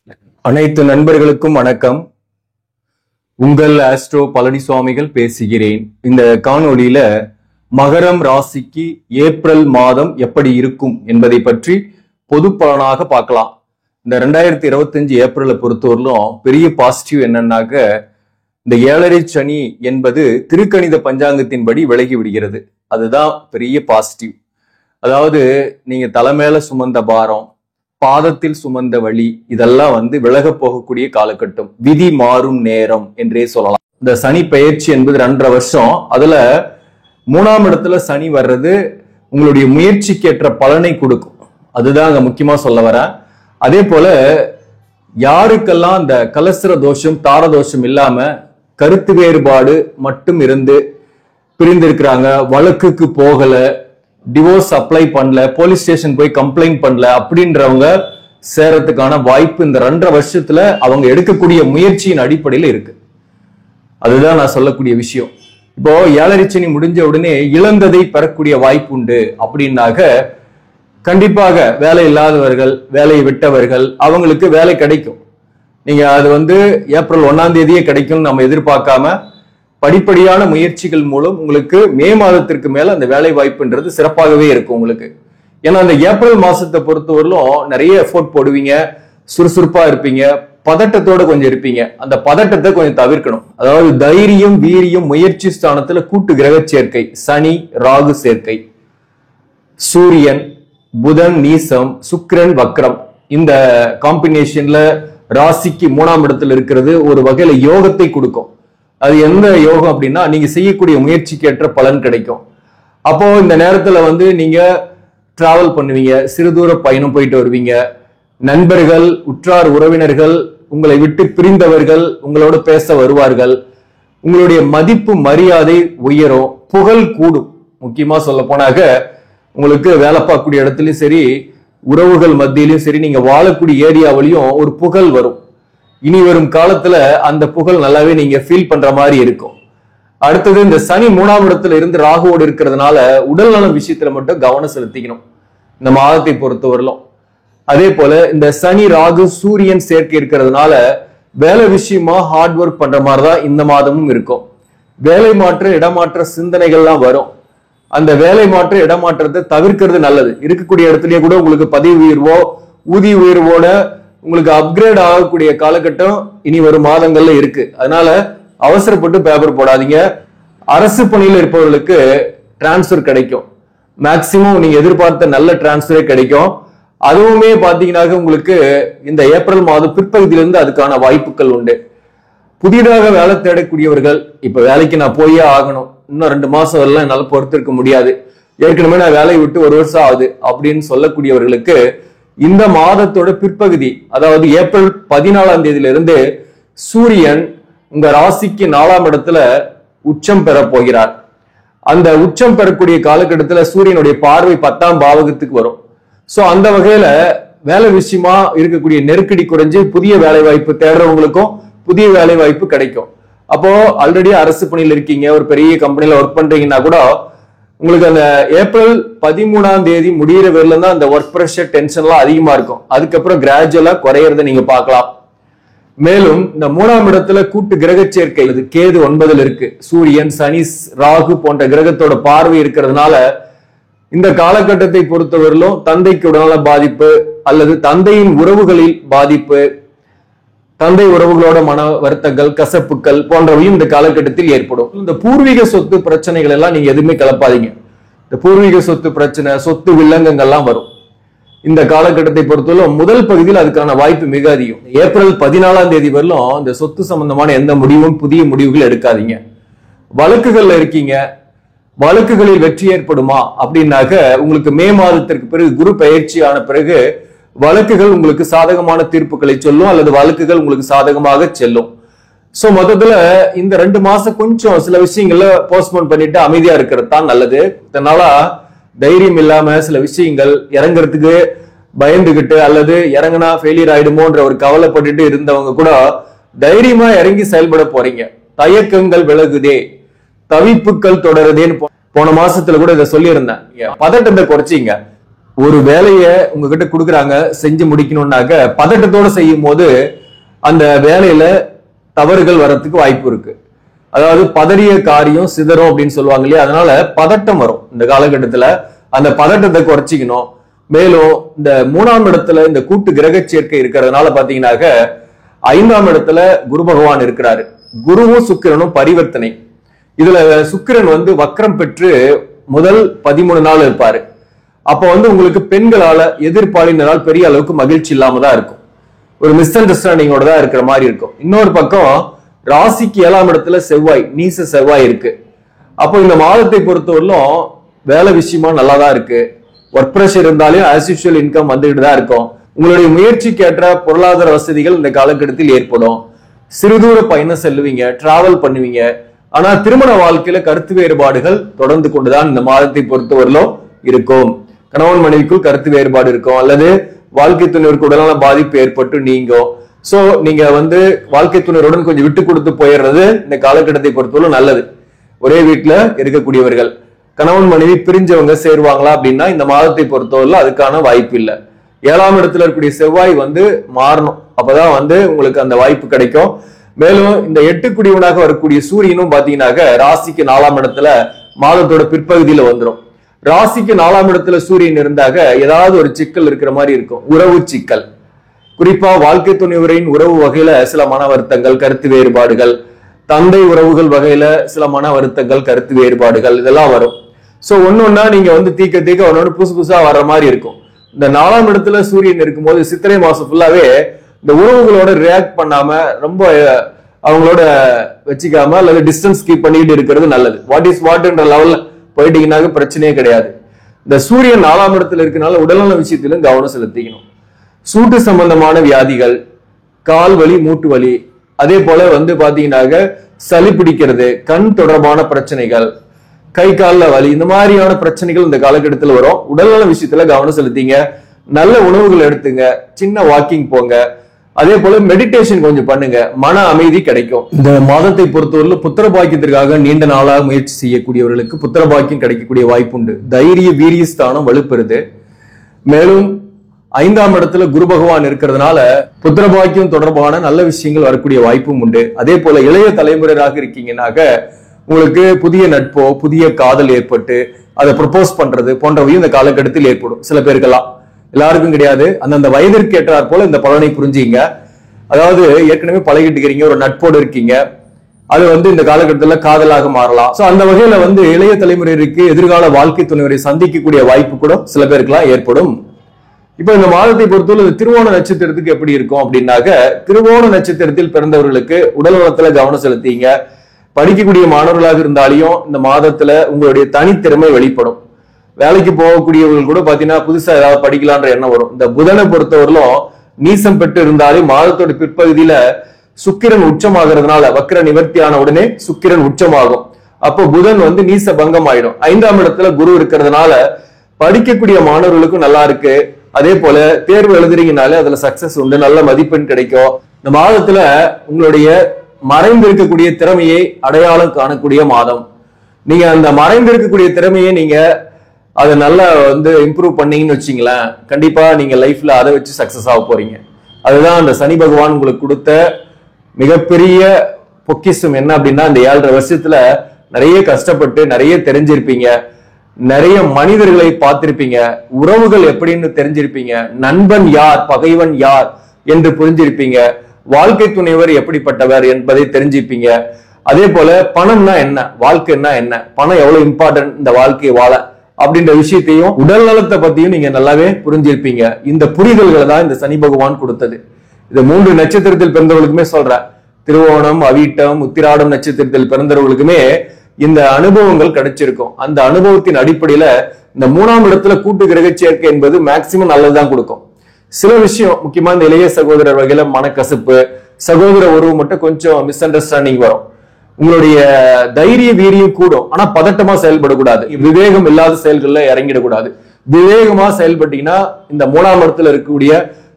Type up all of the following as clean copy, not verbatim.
அனைத்து நண்பர்களுக்கும் வணக்கம். உங்கள் ஆஸ்ட்ரோ பழனிசுவாமிகள் பேசுகிறேன். இந்த காணொளியில மகரம் ராசிக்கு ஏப்ரல் மாதம் எப்படி இருக்கும் என்பதை பற்றி பொது பலனாக பார்க்கலாம். இந்த 2025 ஏப்ரலை பொறுத்தவரையிலும் பெரிய பாசிட்டிவ் என்னன்னாக்க, இந்த 7.5 சனி என்பது திருக்கணித பஞ்சாங்கத்தின்படி விலகி விடுகிறது. அதுதான் பெரிய பாசிட்டிவ். அதாவது நீங்க தலைமையில சுமந்த பாரம், பாதத்தில் சுமந்த வழி, இதெல்லாம் விலக போகக்கூடிய காலகட்டம், விதி மாறும் நேரம் என்றே சொல்லலாம். இந்த சனி பெயர்ச்சி என்பது 2.5 வருஷம். அதுல 3ஆம் இடத்துல சனி வர்றது உங்களுடைய முயற்சிக்கேற்ற பலனை கொடுக்கும். அதுதான் அங்க முக்கியமா சொல்ல வரேன். அதே போல யாருக்கெல்லாம் இந்த கலசர தோஷம் தார தோஷம் இல்லாம கருத்து வேறுபாடு மட்டும் இருந்து பிரிந்திருக்கிறாங்க, வழக்குக்கு போகல, டிவோர்ஸ் அப்ளை பண்ணல, போலீஸ் ஸ்டேஷன் போய் கம்ப்ளைண்ட் பண்ணல அப்படின்றவங்க சேரத்துக்கான வாய்ப்பு இந்த 2.5 வருஷத்துல அவங்க எடுக்கக்கூடிய முயற்சியின் அடிப்படையில் இருக்கு. அதுதான் நான் சொல்லக்கூடிய விஷயம். இப்போ 7.5 சனி முடிஞ்ச உடனே இழந்ததை பெறக்கூடிய வாய்ப்பு உண்டு அப்படின்னாக்க, கண்டிப்பாக வேலை இல்லாதவர்கள், வேலையை விட்டவர்கள், அவங்களுக்கு வேலை கிடைக்கும். நீங்க அது ஏப்ரல் 1ஆம் தேதியே கிடைக்கும் நம்ம எதிர்பார்க்காம படிப்படியான முயற்சிகள் மூலம் உங்களுக்கு மே மாதத்திற்கு மேல அந்த வேலை வாய்ப்புன்றது சிறப்பாகவே இருக்கும் உங்களுக்கு. ஏன்னா அந்த ஏப்ரல் மாசத்தை பொறுத்தவரையிலும் நிறைய எஃபோர்ட் போடுவீங்க, சுறுசுறுப்பா இருப்பீங்க, பதட்டத்தோட கொஞ்சம் இருப்பீங்க. அந்த பதட்டத்தை கொஞ்சம் தவிர்க்கணும். அதாவது தைரியம், வீரியம், முயற்சி ஸ்தானத்துல கூட்டு கிரக சேர்க்கை, சனி ராகு சேர்க்கை, சூரியன் புதன் நீசம், சுக்கிரன் வக்ரம், இந்த காம்பினேஷன்ல ராசிக்கு 3ஆம் இடத்துல இருக்கிறது ஒரு வகையில யோகத்தை கொடுக்கும். அது எந்த யோகம் அப்படின்னா, நீங்க செய்யக்கூடிய முயற்சிக்கு ஏற்ற பலன் கிடைக்கும். அப்போ இந்த நேரத்துல நீங்க டிராவல் பண்ணுவீங்க, சிறுதூர பயணம் போயிட்டு வருவீங்க. நண்பர்கள், உற்றார் உறவினர்கள், உங்களை விட்டு பிரிந்தவர்கள் உங்களோட பேச வருவார்கள். உங்களுடைய மதிப்பு மரியாதை உயரும், புகழ் கூடும். முக்கியமா சொல்ல போனாக்க, உங்களுக்கு வேலை பார்க்கக்கூடிய இடத்துலயும் சரி, உறவுகள் மத்தியிலும் சரி, நீங்க வாழக்கூடிய ஏரியாவிலையும் ஒரு புகழ் வரும். இனி வரும் காலத்துல அந்த புகழ் நல்லாவே நீங்க ஃபீல் பண்ற மாதிரி இருக்கும். அடுத்தது, இந்த சனி 3ஆம் இடத்துல இருந்து ராகுவோடு இருக்கிறதுனால உடல் நல விஷயத்துல மட்டும் கவனம் செலுத்திக்கணும் இந்த மாதத்தை பொறுத்தவரையிலும். அதே போல இந்த சனி ராகு சூரியன் சேர்க்கை இருக்கிறதுனால வேலை விஷயமா ஹார்ட் ஒர்க் பண்ற மாதிரிதான் இந்த மாதமும் இருக்கும். வேலை மாற்ற இடமாற்ற சிந்தனைகள்லாம் வரும். அந்த வேலை மாற்ற இடமாற்றத்தை தவிர்க்கிறது நல்லது. இருக்கக்கூடிய இடத்துலயே கூட உங்களுக்கு பதவி உயர்வோ ஊதிய உயர்வோட உங்களுக்கு அப்கிரேட் ஆகக்கூடிய காலகட்டம் இனி வரும் மாதங்கள்ல இருக்கு. அதனால அவசரப்பட்டு பேப்பர் போடாதீங்க. அரசு பணியில் இருப்பவர்களுக்கு டிரான்ஸ்பர் கிடைக்கும். மேக்சிமம் நீங்க எதிர்பார்த்த நல்ல டிரான்ஸ்பரே கிடைக்கும். அதுவுமே பாத்தீங்கன்னாக்க உங்களுக்கு இந்த ஏப்ரல் மாதம் பிற்பகுதியிலிருந்து அதுக்கான வாய்ப்புகள் உண்டு. புதிதாக வேலை தேடக்கூடியவர்கள், இப்ப வேலைக்கு நான் போயே ஆகணும், இன்னும் 2 மாசம் வரலாம் என்னால பொறுத்திருக்க முடியாது, ஏற்கனவே நான் வேலையை விட்டு 1 வருஷம் ஆகுது அப்படின்னு சொல்லக்கூடியவர்களுக்கு இந்த மாதத்தோட பிற்பகுதி, அதாவது ஏப்ரல் 14ஆம் தேதியிலிருந்து சூரியன் உங்க ராசிக்கு 4ஆம் இடத்துல உச்சம் பெற போகிறார். அந்த உச்சம் பெறக்கூடிய காலகட்டத்துல சூரியனுடைய பார்வை 10ஆம் பாவகத்துக்கு வரும். சோ அந்த வகையில வேலை விஷயமா இருக்கக்கூடிய நெருக்கடி குறைஞ்சு புதிய வேலை வாய்ப்பு தேடுறவங்களுக்கும் புதிய வேலை வாய்ப்பு கிடைக்கும். அப்போ ஆல்ரெடி அரசு பணியில் இருக்கீங்க, ஒரு பெரிய கம்பெனில ஒர்க் பண்றீங்கன்னா கூட உங்களுக்கு அந்த ஏப்ரல் 13ஆம் தேதி முடிகிற வரையில தான் அந்த ஒர்க் பிரஷர் டென்ஷன்லாம் அதிகமா இருக்கும். அதுக்கப்புறம் கிராஜுவலா குறையறத நீங்க பார்க்கலாம். மேலும் இந்த 3ஆம் இடத்துல கூட்டு கிரக சேர்க்கை, கேது 9ல் இருக்கு, சூரியன் சனி ராகு போன்ற கிரகத்தோட பார்வை இருக்கிறதுனால இந்த காலகட்டத்தை பொறுத்தவரையிலும் தந்தைக்கு உடல்நல பாதிப்பு அல்லது தந்தையின் உறவுகளில் பாதிப்பு, தந்தை உறவுகளோட மன வருத்தங்கள், கசப்புக்கள் போன்றவையும் இந்த காலகட்டத்தில் ஏற்படும். இந்த பூர்வீக சொத்து பிரச்சனைகள் எல்லாம் நீங்க எதுவுமே கலப்பாதீங்க. இந்த பூர்வீக சொத்து பிரச்சனை, சொத்து வில்லங்கங்கள்லாம் வரும். இந்த காலகட்டத்தை பொறுத்தவரை முதல் பகுதியில் அதுக்கான வாய்ப்பு மிக அதிகம். ஏப்ரல் 14ஆம் தேதி வரலும் இந்த சொத்து சம்பந்தமான எந்த முடிவும் புதிய முடிவுகள் எடுக்காதீங்க. வழக்குகள்ல இருக்கீங்க, வழக்குகளில் வெற்றி ஏற்படுமா அப்படின்னாக்க, உங்களுக்கு மே மாதத்திற்கு பிறகு குரு பயிற்சி ஆன பிறகு வழக்குகள் உங்களுக்கு சாதகமான தீர்ப்புகளை சொல்லும் அல்லது வழக்குகள் உங்களுக்கு சாதகமாக செல்லும். சோ மொத்தத்துல இந்த 2 மாசம் கொஞ்சம் சில விஷயங்கள்ல போஸ்ட்போன் பண்ணிட்டு அமைதியா இருக்கிறது தான் நல்லது. இதனால தைரியம் இல்லாம சில விஷயங்கள் இறங்குறதுக்கு பயந்துகிட்டு அல்லது இறங்கினா ஃபெயிலியர் ஆயிடுமோன்ற ஒரு கவலைப்பட்டுட்டு இருந்தவங்க கூட தைரியமா இறங்கி செயல்பட போறீங்க. தயக்கங்கள் விலகுதே, தவிப்புகள் தொடருதேன்னு போன மாசத்துல கூட இதை சொல்லியிருந்தேன். பதட்டத்தை குறைச்சிங்க. ஒரு வேலையை உங்ககிட்ட கொடுக்குறாங்க, செஞ்சு முடிக்கணும்னாக்க பதட்டத்தோட செய்யும் போது அந்த வேலையில தவறுகள் வர்றதுக்கு வாய்ப்பு இருக்கு. அதாவது பதறிய காரியம் சிதறும் அப்படின்னு சொல்லுவாங்க இல்லையா, அதனால பதட்டம் வரும். இந்த காலகட்டத்துல அந்த பதட்டத்தை குறைச்சிக்கணும். மேலும் இந்த 3ஆம் இடத்துல இந்த கூட்டு கிரக சேர்க்கை இருக்கிறதுனால பாத்தீங்கன்னாக்க 5ஆம் இடத்துல குரு பகவான் இருக்கிறாரு. குருவும் சுக்கிரனும் பரிவர்த்தனை. இதுல சுக்கிரன் வக்ரம் பெற்று முதல் 13 நாள் இருப்பாரு. அப்ப உங்களுக்கு பெண்களால எதிர்ப்பாளினால் பெரிய அளவுக்கு மகிழ்ச்சி இல்லாம தான் இருக்கும். ஒரு மிஸ் அண்டர்ஸ்டாண்டிங்கோட தான் இருக்கிற மாதிரி இருக்கும். இன்னொரு பக்கம் ராசிக்கு 7ஆம் இடத்துல செவ்வாய், நீச செவ்வாய் இருக்கு. அப்போ இந்த மாதத்தை பொறுத்தவரையிலும் வேலை விஷயமா நல்லா தான் இருக்கு. ஒர்க் ப்ரெஷர் இருந்தாலும் ஆஸ் யூஷுவல் இன்கம் வந்துகிட்டு தான் இருக்கும். உங்களுடைய முயற்சிக்கு ஏற்ற பொருளாதார வசதிகள் இந்த காலகட்டத்தில் ஏற்படும். சிறுதூர பயணம் செல்லுவீங்க, டிராவல் பண்ணுவீங்க. ஆனா திருமண வாழ்க்கையில கருத்து வேறுபாடுகள் தொடர்ந்து கொண்டுதான் இந்த மாதத்தை பொறுத்தவரையிலும் இருக்கும். கணவன் மனைவிக்குள் கருத்து வேறுபாடு இருக்கும், அல்லது வாழ்க்கை துணைவருக்கு உடலான பாதிப்பு ஏற்பட்டு நீங்கும். சோ நீங்க வாழ்க்கை துணைவருடன் கொஞ்சம் விட்டு கொடுத்து போயிடுறது இந்த காலகட்டத்தை பொறுத்தவரை நல்லது. ஒரே வீட்டுல இருக்கக்கூடியவர்கள் கணவன் மனைவி பிரிஞ்சவங்க சேருவாங்களா அப்படின்னா இந்த மாதத்தை பொறுத்தவரை அதுக்கான வாய்ப்பு இல்லை. 7ஆம் இடத்துல இருக்கக்கூடிய செவ்வாய் மாறணும், அப்பதான் உங்களுக்கு அந்த வாய்ப்பு கிடைக்கும். மேலும் இந்த 8 குடிவனாக வரக்கூடிய சூரியனும் பாத்தீங்கன்னாக்க ராசிக்கு 4ஆம் இடத்துல மாதத்தோட பிற்பகுதியில வந்துடும். ராசிக்கு 4ஆம் இடத்துல சூரியன் இருந்தாக ஏதாவது ஒரு சிக்கல் இருக்கிற மாதிரி இருக்கும், உறவு சிக்கல். குறிப்பா வாழ்க்கை துணைவரின் உறவு வகையில சில மன வருத்தங்கள், கருத்து வேறுபாடுகள், தந்தை உறவுகள் வகையில சில மன வருத்தங்கள், கருத்து வேறுபாடுகள் இதெல்லாம் வரும். சோ ஒன்னொன்னா நீங்க தீக்க ஒன்னொன்னு புதுசு புதுசா வர்ற மாதிரி இருக்கும். இந்த 4ஆம் இடத்துல சூரியன் இருக்கும்போது சித்திரை மாசம் ஃபுல்லாவே இந்த உறவுகளோட ரியாக்ட் பண்ணாம ரொம்ப அவங்களோட வச்சுக்காம அல்லது டிஸ்டன்ஸ் கீப் பண்ணிட்டு இருக்கிறது நல்லது. வாட் இஸ் வாட்ன்ற லெவல்ல போயிட்டீங்கன்னாக்க பிரச்சனையே கிடையாது. இந்த சூரியன் 4ஆம் இடத்துல இருக்கனால உடல்நல விஷயத்திலும் கவனம் செலுத்திக்கணும். சூட்டு சம்பந்தமான வியாதிகள், கால் வலி, மூட்டு வலி, அதே போல பாத்தீங்கன்னாக்க சளி பிடிக்கிறது, கண் தொடர்பான பிரச்சனைகள், கை கால்ல வலி, இந்த மாதிரியான பிரச்சனைகள் இந்த காலகட்டத்தில் வரும். உடல்நல விஷயத்துல கவனம் செலுத்திங்க. நல்ல உணவுகள் எடுத்துங்க, சின்ன வாக்கிங் போங்க, அதே போல மெடிடேஷன் கொஞ்சம் பண்ணுங்க, மன அமைதி கிடைக்கும். இந்த மாதத்தை பொறுத்தவரை புத்திர பாக்கியத்திற்காக நீண்ட நாளாக முயற்சி செய்யக்கூடியவர்களுக்கு புத்திர பாக்கியம் கிடைக்கக்கூடிய வாய்ப்பு உண்டு. தைரிய வீரிய ஸ்தானம் வலுப்பெறுது. மேலும் 5ஆம் இடத்துல குரு பகவான் இருக்கிறதுனால புத்திர பாக்கியம் தொடர்பான நல்ல விஷயங்கள் வரக்கூடிய வாய்ப்பும் உண்டு. அதே போல இளைய தலைமுறையாக இருக்கீங்கன்னாக்க உங்களுக்கு புதிய நட்போ புதிய காதல் ஏற்பட்டு அதை ப்ரொபோஸ் பண்றது போன்றவையும் இந்த காலகட்டத்தில் ஏற்படும். சில பேருக்கெல்லாம், எல்லாருக்கும் கிடையாது. அந்தந்த வயதிற்கு ஏற்றாற் போல இந்த பலனை புரிஞ்சுங்க. அதாவது ஏற்கனவே பழகிட்டு இருக்கிறீங்க, ஒரு நட்போடு இருக்கீங்க, அது இந்த காலகட்டத்தில் காதலாக மாறலாம். சோ அந்த வகையில இளைய தலைமுறைக்கு எதிர்கால வாழ்க்கை துணைவரை சந்திக்கக்கூடிய வாய்ப்பு கூட சில பேருக்குலாம் ஏற்படும். இப்ப இந்த மாதத்தை பொறுத்தவரை திருவோண நட்சத்திரத்துக்கு எப்படி இருக்கும் அப்படின்னாக்க, திருவோண நட்சத்திரத்தில் பிறந்தவர்களுக்கு உடல் நலத்துல கவனம் செலுத்திங்க. படிக்கக்கூடிய மாணவர்களாக இருந்தாலையும் இந்த மாதத்துல உங்களுடைய தனித்திறமை வெளிப்படும். வேலைக்கு போகக்கூடியவர்கள் கூட பாத்தீங்கன்னா புதுசா ஏதாவது படிக்கலான்ற எண்ணம் வரும். இந்த புதனை பொறுத்தவரையிலும் நீசம் பெற்று இருந்தாலும் மாதத்தோட பிற்பகுதியில சுக்கிரன் உச்சமாகிறதுனால வக்ர நிவர்த்தி ஆன உடனே சுக்கிரன் உச்சமாகும். அப்போ புதன் நீச பங்கம் ஆயிடும். 5ஆம் இடத்துல குரு இருக்கிறதுனால படிக்கக்கூடிய மாணவர்களுக்கும் நல்லா இருக்கு. அதே போல தேர்வு எழுதுறீங்கனாலே அதுல சக்சஸ் உண்டு, நல்ல மதிப்பெண் கிடைக்கும். இந்த மாதத்துல உங்களுடைய மறைந்து இருக்கக்கூடிய திறமையை அடையாளம் காணக்கூடிய மாதம். நீங்க அந்த மறைந்து இருக்கக்கூடிய திறமையை நீங்க அதை நல்லா இம்ப்ரூவ் பண்ணீங்கன்னு வச்சீங்களேன், கண்டிப்பா நீங்க லைஃப்ல அதை வச்சு சக்சஸ் ஆக போறீங்க. அதுதான் அந்த சனி பகவான் உங்களுக்கு கொடுத்த மிகப்பெரிய பொக்கிஷம். என்ன அப்படின்னா, இந்த 7.5 வருஷத்துல நிறைய கஷ்டப்பட்டு நிறைய தெரிஞ்சிருப்பீங்க, நிறைய மனிதர்களை பார்த்திருப்பீங்க, உறவுகள் எப்படின்னு தெரிஞ்சிருப்பீங்க, நண்பன் யார் பகைவன் யார் என்று புரிஞ்சிருப்பீங்க, வாழ்க்கை துணைவர் எப்படிப்பட்டவர் என்பதை தெரிஞ்சிருப்பீங்க. அதே போல பணம்னா என்ன, வாழ்க்கைன்னா என்ன, பணம் எவ்வளவு இம்பார்ட்டன்ட் இந்த வாழ்க்கையை வாழ அப்படின்ற விஷயத்தையும் உடல் நலத்தை பத்தியும் நீங்க நல்லாவே புரிஞ்சிருப்பீங்க. இந்த புரிதல்களை தான் இந்த சனி பகவான் கொடுத்தது. இது 3 நட்சத்திரத்தில் பிறந்தவர்களுக்குமே சொல்றேன். திருவோணம், அவிட்டம், உத்திராடம் நட்சத்திரத்தில் பிறந்தவர்களுக்குமே இந்த அனுபவங்கள் கிடைச்சிருக்கும். அந்த அனுபவத்தின் அடிப்படையில இந்த 3ஆம் இடத்துல கூட்டு கிரக சேர்க்கை என்பது மேக்சிமம் நல்லதுதான் கொடுக்கும். சில விஷயம் முக்கியமா இந்த இளைய சகோதரர் வகையில மனக்கசப்பு, சகோதர உறவு மட்டும் கொஞ்சம் மிஸ் அண்டர்ஸ்டாண்டிங் வரும். உங்களுடைய தைரிய வீரியம் கூடும், ஆனா பதட்டமா செயல்படக்கூடாது. விவேகம் இல்லாத செயல்கள்ல இறங்கிடக்கூடாது. விவேகமா செயல்பட்டீங்கன்னா இந்த 3ஆம் இடத்துல இருக்கக்கூடிய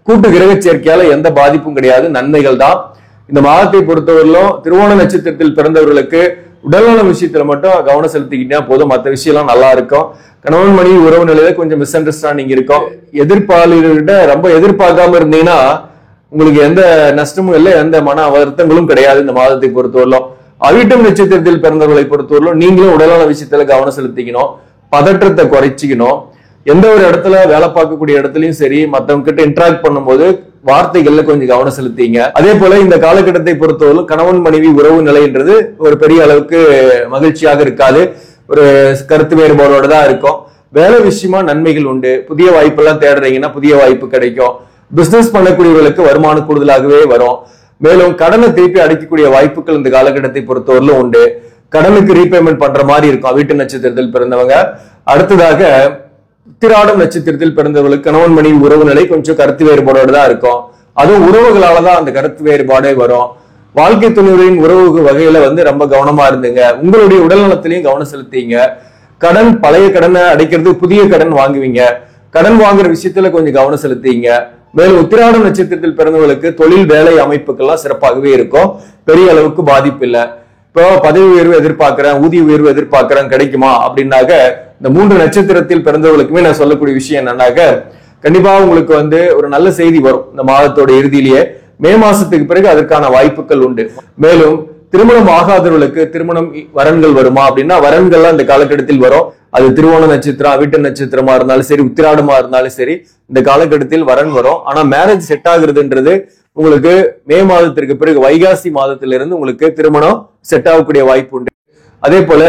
கூட்டு கிரக சேர்க்கையால எந்த பாதிப்பும் கிடையாது, நன்மைகள் தான். இந்த மாதத்தை பொறுத்தவரையிலும் திருவோண நட்சத்திரத்தில் பிறந்தவர்களுக்கு உடல்நல விஷயத்துல மட்டும் கவனம் செலுத்திக்கிட்டா போதும், மற்ற விஷயம்லாம் நல்லா இருக்கும். கணவன் மனைவி உறவு நிலையில கொஞ்சம் மிஸ் அண்டர்ஸ்டாண்டிங் இருக்கும். எதிர்ப்பாளர்கிட்ட ரொம்ப எதிர்பார்க்காம இருந்தீங்கன்னா உங்களுக்கு எந்த நஷ்டமும் இல்லை, எந்த மன வருத்தங்களும் கிடையாது. இந்த மாதத்தை பொறுத்தவரையிலும் அவிட்டம் நட்சத்திரத்தில் பிறந்தவர்களை பொறுத்தவரையிலும் நீங்களும் உடல்நல விஷயத்துல கவனம் செலுத்திக்கணும், பதற்றத்தை குறைச்சிக்கணும். எந்த ஒரு இடத்துல வேலை பார்க்கக்கூடிய இடத்துலயும் சரி, மத்தவங்க கிட்ட இன்டராக்ட் பண்ணும்போது வார்த்தைகள்ல கொஞ்சம் கவனம் செலுத்திங்க. அதே போல இந்த காலகட்டத்தை பொறுத்தவரைக்கும் கணவன் மனைவி உறவு நிலைன்றது ஒரு பெரிய அளவுக்கு மகிழ்ச்சியாக இருக்காது, ஒரு கருத்து வேறுபாடோட தான் இருக்கும். வேலை விஷயமா நன்மைகள் உண்டு. புதிய வாய்ப்பெல்லாம் தேடுறீங்கன்னா புதிய வாய்ப்பு கிடைக்கும். பிசினஸ் பண்ணக்கூடியவர்களுக்கு வருமானம் கூடுதலாகவே வரும். மேலும் கடனை திருப்பி அடைக்கக்கூடிய வாய்ப்புகள் இந்த காலகட்டத்தை பொறுத்தவரையிலும் உண்டு. கடனுக்கு ரீபேமெண்ட் பண்ற மாதிரி இருக்கும் வீட்டு நட்சத்திரத்தில் பிறந்தவங்க. அடுத்ததாக உத்திராடம் நட்சத்திரத்தில் பிறந்தவர்களுக்கு கணவன் மனைவி உறவு நிலை கொஞ்சம் கருத்து வேறுபாடோடு தான் இருக்கும். அதுவும் உறவுகளாலதான் அந்த கருத்து வேறுபாடே வரும். வாழ்க்கை துணைவரின் உறவு வகையில ரொம்ப கவனமா இருந்துங்க. உங்களுடைய உடல் நலத்திலையும் கவனம் செலுத்திங்க. கடன், பழைய கடனை அடைக்கிறது, புதிய கடன் வாங்குவீங்க. கடன் வாங்குற விஷயத்துல கொஞ்சம் கவனம் செலுத்திங்க. மேலும் உத்திராடம் நட்சத்திரத்தில் பிறந்தவர்களுக்கு தொழில் வேலை அமைப்புகள்லாம் சிறப்பாகவே இருக்கும், பெரிய அளவுக்கு பாதிப்பு இல்லை. இப்போ பதவி உயர்வு எதிர்பார்க்கிறேன், ஊதிய உயர்வு எதிர்பார்க்கிறேன், கிடைக்குமா அப்படின்னாக்க இந்த 3 நட்சத்திரத்தில் பிறந்தவர்களுக்குமே நான் சொல்லக்கூடிய விஷயம் என்னன்னாக்க, கண்டிப்பா உங்களுக்கு ஒரு நல்ல செய்தி வரும் இந்த மாதத்தோட இறுதியிலேயே. மே மாசத்துக்கு பிறகு அதற்கான வாய்ப்புகள் உண்டு. மேலும் திருமணம் ஆகாதவர்களுக்கு திருமணம் வரன்கள் வருமா அப்படின்னா வரன்கள்லாம் இந்த காலகட்டத்தில் வரும். அது திருவோண நட்சத்திரம், அவிட்ட நட்சத்திரமா இருந்தாலும் சரி, உத்திராடமா இருந்தாலும் சரி, இந்த காலகட்டத்தில் வரன் வரும். ஆனா மேரேஜ் செட் ஆகுறதுன்றது உங்களுக்கு மே மாதத்திற்கு பிறகு வைகாசி மாதத்திலிருந்து உங்களுக்கு திருமணம் செட் ஆகக்கூடிய வாய்ப்பு உண்டு. அதே போல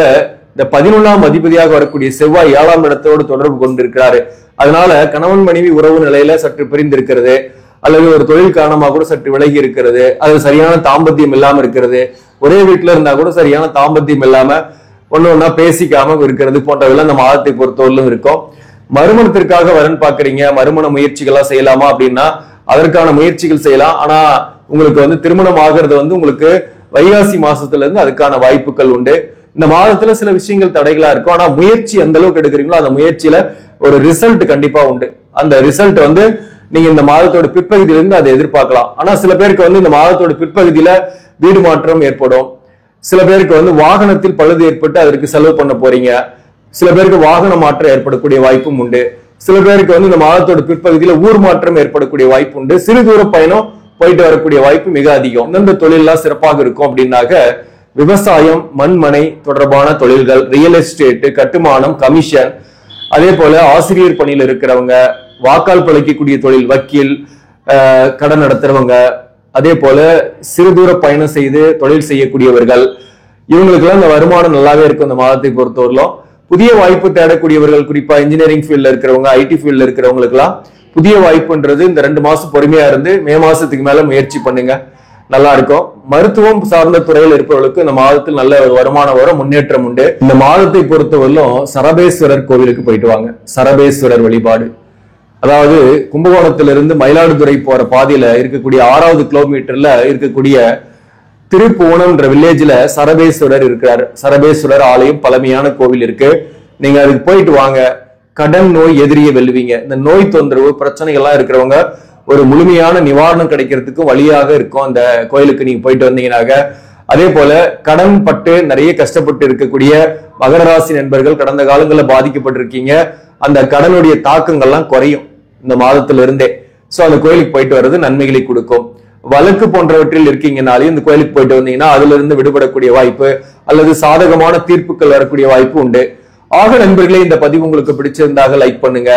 இந்த 11ஆம் அதிபதியாக வரக்கூடிய செவ்வாய் 7ஆம் இடத்தோடு தொடர்பு கொண்டிருக்கிறாரு. அதனால கணவன் மனைவி உறவு நிலையில சற்று பிரிந்திருக்கிறது, அல்லது ஒரு தொழில் காரணமாக கூட சற்று விலகி இருக்கிறது, அது சரியான தாம்பத்தியம் இல்லாம இருக்கிறது, ஒரே வீட்டுல இருந்தா கூட சரியான தாம்பத்தியம் இல்லாம ஒன்னா பேசிக்காம இருக்கிறது போன்றவெல்லாம் இந்த மாதத்தை பொறுத்தவரையிலும் இருக்கும். மறுமணத்திற்காக வரன் பாக்குறீங்க, மறுமண முயற்சிகளா செய்யலாமா அப்படின்னா அதற்கான முயற்சிகள் செய்யலாம். ஆனா உங்களுக்கு திருமணம் ஆகிறது உங்களுக்கு வைகாசி மாசத்துல இருந்து அதுக்கான வாய்ப்புகள் உண்டு. இந்த மாதத்துல சில விஷயங்கள் தடைகளா இருக்கும். ஆனா முயற்சி எந்த அளவுக்கு எடுக்கிறீங்களோ அந்த முயற்சியில ஒரு ரிசல்ட் கண்டிப்பா உண்டு. அந்த ரிசல்ட் நீங்க இந்த மாதத்தோட பிற்பகுதியிலிருந்து அதை எதிர்பார்க்கலாம். ஆனா சில பேருக்கு இந்த மாதத்தோட பிற்பகுதியில வீடு மாற்றம் ஏற்படும். சில பேருக்கு வாகனத்தில் பழுது ஏற்பட்டு அதற்கு செலவு பண்ண போறீங்க. சில பேருக்கு வாகன மாற்றம் ஏற்படக்கூடிய வாய்ப்பும் உண்டு. சில பேருக்கு இந்த மாதத்தோட பிற்பகுதியில ஊர் மாற்றம் ஏற்படக்கூடிய வாய்ப்பு உண்டு. சிறு தூர பயணம் போயிட்டு வரக்கூடிய வாய்ப்பு மிக அதிகம். எந்தெந்த தொழிலெல்லாம் சிறப்பாக இருக்கும் அப்படின்னாக்க விவசாயம், மண்மனை தொடர்பான தொழில்கள், ரியல் எஸ்டேட், கட்டுமானம், கமிஷன், அதே போல ஆசிரியர் பணியில் இருக்கிறவங்க, வாக்கால் பிழைக்கக்கூடிய தொழில், வக்கீல், கடன் நடத்துறவங்க, அதே போல சிறு தூர பயணம் செய்து தொழில் செய்யக்கூடியவர்கள், இவங்களுக்கெல்லாம் இந்த வருமானம் நல்லாவே இருக்கும். இந்த மாதத்தை பொறுத்தவரையிலும் புதிய வாய்ப்பு தேடக்கூடியவர்கள், குறிப்பா இன்ஜினியரிங் ஃபீல்ட்ல இருக்கிறவங்க, ஐடி ஃபீல்ட்ல இருக்கிறவங்களுக்கு எல்லாம் புதிய வாய்ப்புன்றது இந்த 2 மாசம் பொறுமையா இருந்து மே மாசத்துக்கு மேல முயற்சி பண்ணுங்க, நல்லா இருக்கும். மருத்துவம் சார்ந்த துறையில் இருப்பவர்களுக்கு இந்த மாதத்தில் நல்ல வருமானம் வரும், முன்னேற்றம் உண்டு. இந்த மாதத்தை பொறுத்தவரையிலும் சரபேஸ்வரர் கோவிலுக்கு போயிட்டு வாங்க. சரபேஸ்வரர் வழிபாடு, அதாவது கும்பகோணத்திலிருந்து மயிலாடுதுறை போற பாதையில இருக்கக்கூடிய 6வது கிலோமீட்டர்ல இருக்கக்கூடிய திருப்புவனம்ன்ற வில்லேஜ்ல சரபேஸ்வரர் இருக்கிறார். சரபேஸ்வரர் ஆலயம் பழமையான கோவில் இருக்கு. நீங்க அதுக்கு போயிட்டு வாங்க. கடன் நோய் எதிரிய வெல்லுவீங்க. இந்த நோய் தொந்தரவு பிரச்சனைகள்லாம் இருக்கிறவங்க ஒரு முழுமையான நிவாரணம் கிடைக்கிறதுக்கு வழியாக இருக்கும் அந்த கோயிலுக்கு நீங்க போயிட்டு வந்தீங்கன்னாக்க. அதே போல கடன் பட்டு நிறைய கஷ்டப்பட்டு இருக்கக்கூடிய மகர ராசி நண்பர்கள் கடந்த காலங்களில் பாதிக்கப்பட்டிருக்கீங்க. அந்த கடனுடைய தாக்கங்கள்லாம் குறையும் இந்த மாதத்துல இருந்தே. சோ அந்த கோயிலுக்கு போயிட்டு வர்றது நன்மைகளை கொடுக்கும். வழக்கு போன்றவற்றில் இருக்கீங்கனாலே இந்த கோயிலுக்கு போயிட்டு வந்தீங்கன்னா அதுல இருந்து விடுபடக்கூடிய வாய்ப்பு அல்லது சாதகமான தீர்ப்புகள் வரக்கூடிய வாய்ப்பு உண்டு. ஆக நண்பர்களே, இந்த பதிவு உங்களுக்கு பிடிச்சிருந்தாக லைக் பண்ணுங்க,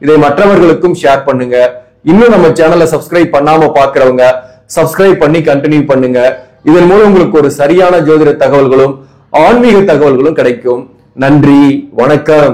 இதை மற்றவர்களுக்கும் ஷேர் பண்ணுங்க. இன்னும் நம்ம சேனலை சப்ஸ்கிரைப் பண்ணாம பாக்குறவங்க சப்ஸ்கிரைப் பண்ணி கண்டினியூ பண்ணுங்க. இதன் மூலம் உங்களுக்கு ஒரு சரியான ஜோதிட தகவல்களும் ஆன்மீக தகவல்களும் கிடைக்கும். நன்றி, வணக்கம்.